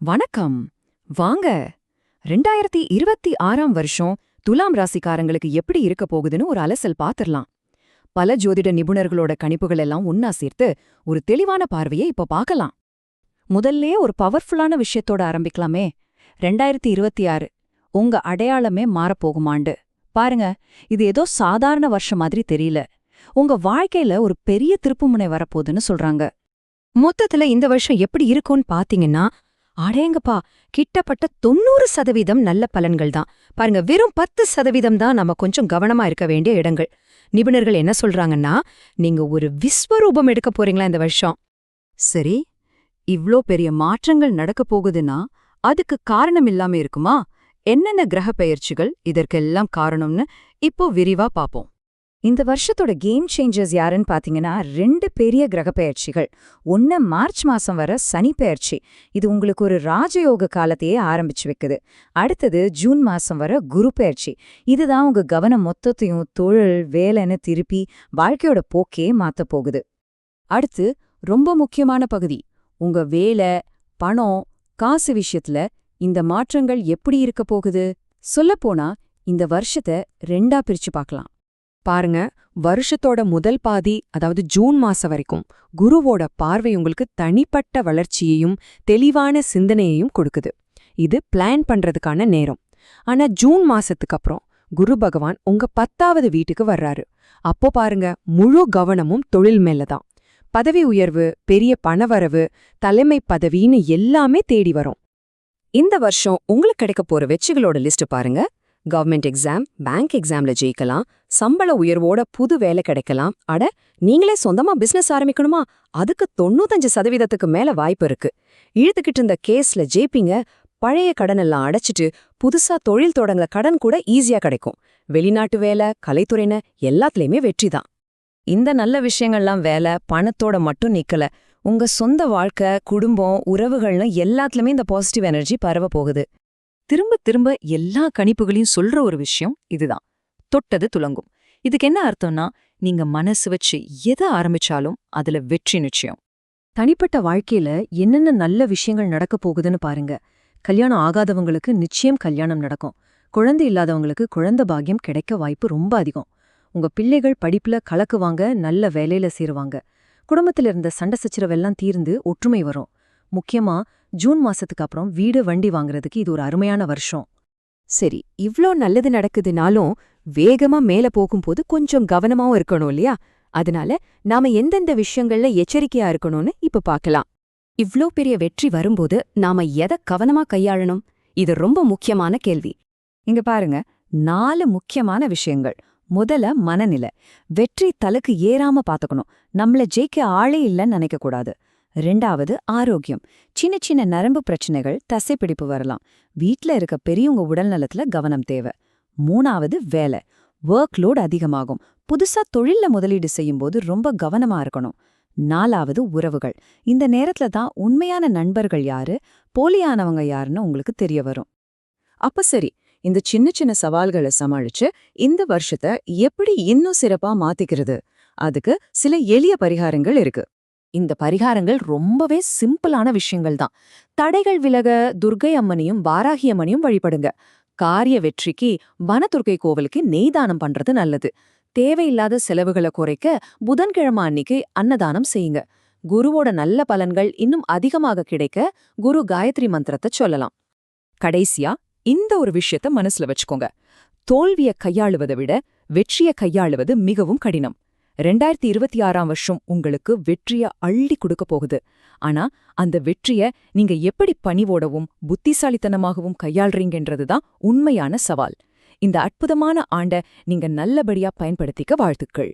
வணக்கம். வாங்க 2026ஆம் வருஷம் துலாம் ராசிக்காரங்களுக்கு எப்படி இருக்க போகுதுன்னு ஒரு அலசல் பாத்திரலாம். பல ஜோதிட நிபுணர்களோட கணிப்புகள் எல்லாம் ஒன்னா சேர்த்து ஒரு தெளிவான பார்வையை இப்ப பார்க்கலாம். முதல்லே ஒரு பவர்ஃபுல்லான விஷயத்தோட ஆரம்பிக்கலாமே. 2026 உங்க அடையாளமே மாறப்போகுமாண்டு. பாருங்க, இது ஏதோ சாதாரண வருஷம் மாதிரி தெரியல. உங்க வாழ்க்கையில ஒரு பெரிய திருப்புமுனை வரப்போகுதுன்னு சொல்றாங்க. மொத்தத்துல இந்த வருஷம் எப்படி இருக்கும்னு பாத்தீங்கன்னா, அடேங்கப்பா, கிட்டப்பட்ட 90% நல்ல பலன்கள் தான். பாருங்க, வெறும் 10% தான் நம்ம கொஞ்சம் கவனமா இருக்க வேண்டிய இடங்கள். நிபுணர்கள் என்ன சொல்றாங்கன்னா, நீங்க ஒரு விஸ்வரூபம் எடுக்க போறீங்களா இந்த வருஷம். சரி, இவ்ளோ பெரிய மாற்றங்கள் நடக்க போகுதுன்னா அதுக்கு காரணம் இல்லாம இருக்குமா? என்னென்ன கிரக பெயர்ச்சிகள் இதற்கெல்லாம் காரணம்னு இப்போ விரிவா பாப்போம். இந்த வருஷத்தோட கேம் சேஞ்சர்ஸ் யாருன்னு பாத்தீங்கன்னா, 2 பெரிய கிரக பெயர்ச்சிகள். ஒன்னு மார்ச் மாசம் வர சனி பெயர்ச்சி, இது உங்களுக்கு ஒரு ராஜயோக காலத்தையே ஆரம்பிச்சு வைக்குது. அடுத்தது ஜூன் மாசம் வர குரு பெயர்ச்சி, இதுதான் உங்க கவனம் மொத்தத்தையும் தொழில் வேலைன்னு திருப்பி வாழ்க்கையோட போக்கே மாத்த போகுது. அடுத்து ரொம்ப முக்கியமான பகுதி, உங்க வேலை, பணம், காசு விஷயத்துல இந்த மாற்றங்கள் எப்படி இருக்க போகுது. சொல்லப்போனா இந்த வருஷத்தை 2ஆ பிரிச்சு பார்க்கலாம். பாருங்க, வருஷத்தோட முதல் பாதி, அதாவது ஜூன் மாசம் வரைக்கும் குருவோட பார்வை உங்களுக்கு தனிப்பட்ட வளர்ச்சியையும் தெளிவான சிந்தனையையும் கொடுக்குது. இது பிளான் பண்றதுக்கான நேரம். ஆனா ஜூன் மாசத்துக்கு அப்புறம் குரு பகவான் உங்க 10வது வீட்டுக்கு வர்றாரு. அப்போ பாருங்க, முழு கவனமும் தொழில் மேலதான். பதவி உயர்வு, பெரிய பணவரவு, தலைமை பதவின்னு எல்லாமே தேடி வரும். இந்த வருஷம் உங்களுக்கு கிடைக்க போற வெற்றிகளோட லிஸ்ட் பாருங்க. கவர்மெண்ட் எக்ஸாம், பேங்க் எக்ஸாம்ல ஜெயிக்கலாம், சம்பள உயர்வோட புது வேலை கிடைக்கலாம். அட, நீங்களே சொந்தமா பிசினஸ் ஆரம்பிக்கணுமா? அதுக்கு 95%க்கு மேல வாய்ப்பு இருக்கு. இழுத்துக்கிட்டு இருந்த கேஸ்ல ஜெயிப்பீங்க. பழைய கடனெல்லாம் அடைச்சிட்டு புதுசா தொழில் தொடங்க கடன் கூட ஈஸியா கிடைக்கும். வெளிநாட்டு வேலை, கலைத்துறைன்னு எல்லாத்துலயுமே வெற்றிதான். இந்த நல்ல விஷயங்கள்லாம் வேலை, பணத்தோட மட்டும் நிக்கல. உங்க சொந்த வாழ்க்கை, குடும்பம், உறவுகள்னு எல்லாத்துலயுமே இந்த பாசிட்டிவ் எனர்ஜி பரவ போகுது. திரும்ப திரும்ப எல்லா கணிப்புகளையும் சொல்ற ஒரு விஷயம் இதுதான், தொட்டது துலங்கும். இதுக்கு என்ன அர்த்தம்னா, நீங்க மனசு வச்சு எதை ஆரம்பிச்சாலும் அதுல வெற்றி நிச்சயம். தனிப்பட்ட வாழ்க்கையில என்னென்ன நல்ல விஷயங்கள் நடக்க போகுதுன்னு பாருங்க. கல்யாணம் ஆகாதவங்களுக்கு நிச்சயம் கல்யாணம் நடக்கும். குழந்தை இல்லாதவங்களுக்கு குழந்தை பாக்கியம் கிடைக்க வாய்ப்பு ரொம்ப அதிகம். உங்க பிள்ளைகள் படிப்புல கலக்குவாங்க, நல்ல வேலையில சேருவாங்க. குடும்பத்துல இருந்த சண்டை சச்சரவெல்லாம் தீர்ந்து ஒற்றுமை வரும். முக்கியமா ஜூன் மாசத்துக்கு அப்புறம் வீடு வண்டி வாங்குறதுக்கு இது ஒரு அருமையான வருஷம். சரி, இவ்ளோ நல்லது நடக்குதுனாலும் வேகமா மேல போகும்போது கொஞ்சம் கவனமாவும் இருக்கணும் இல்லையா? அதனால நாம எந்தெந்த விஷயங்கள்ல எச்சரிக்கையா இருக்கணும்னு இப்ப பார்க்கலாம். இவ்ளோ பெரிய வெற்றி வரும்போது நாம எதை கவனமா கையாளணும்? இது ரொம்ப முக்கியமான கேள்வி. இங்க பாருங்க, 4 முக்கியமான விஷயங்கள். முதல்ல மனநிலை. வெற்றி தலுக்கு ஏறாம பாத்துக்கணும். நம்மள ஜெயிக்க ஆளே இல்லைன்னு நினைக்க கூடாது. 2வது ஆரோக்கியம். சின்ன சின்ன நரம்பு பிரச்சனைகள், தசைப்பிடிப்பு வரலாம். வீட்ல இருக்க பெரியவங்க உடல்நலத்துல கவனம் தேவை. 3வது வேலை. ஒர்க் லோட் அதிகமாகும். புதுசா தொழில்ல முதலீடு செய்யும்போது ரொம்ப கவனமா இருக்கணும். 4வது உறவுகள். இந்த நேரத்துல தான் உண்மையான நண்பர்கள் யாரு, போலியானவங்க யாருன்னு உங்களுக்கு தெரிய வரும். அப்ப சரி, இந்த சின்ன சின்ன சவால்களை சமாளிச்சு இந்த வருஷத்தை எப்படி இன்னும் சிறப்பா மாத்திக்கிறது? அதுக்கு சில எளிய பரிகாரங்கள் இருக்கு. இந்த பரிகாரங்கள் ரொம்பவே சிம்பிளான விஷயங்கள் தான். தடைகள் விலக துர்க்கை அம்மனையும் வாராகி அம்மனையும் வழிபடுங்க. காரிய வெற்றிக்கு வனதுர்க்கை கோவிலுக்கு நெய்தானம் பண்றது நல்லது. தேவையில்லாத செலவுகளை குறைக்க புதன்கிழமை அன்னைக்கு அன்னதானம் செய்யுங்க. குருவோட நல்ல பலன்கள் இன்னும் அதிகமாக கிடைக்க குரு காயத்ரி மந்திரத்தை சொல்லலாம். கடைசியா இந்த ஒரு விஷயத்த மனசுல வச்சுக்கோங்க. தோல்வியை கையாளுவதை விட வெற்றியை கையாளுவது மிகவும் கடினம். 2026ஆம் வருஷம் உங்களுக்கு வெற்றிய அள்ளி கொடுக்க போகுது. ஆனா அந்த வெற்றிய நீங்க எப்படி பணிவோடவும் புத்திசாலித்தனமாகவும் கையாள்றீங்கன்றதுதான் உண்மையான சவால். இந்த அற்புதமான ஆண்ட நீங்க நல்லபடியா பயன்படுத்திக்க வாழ்த்துக்கள்.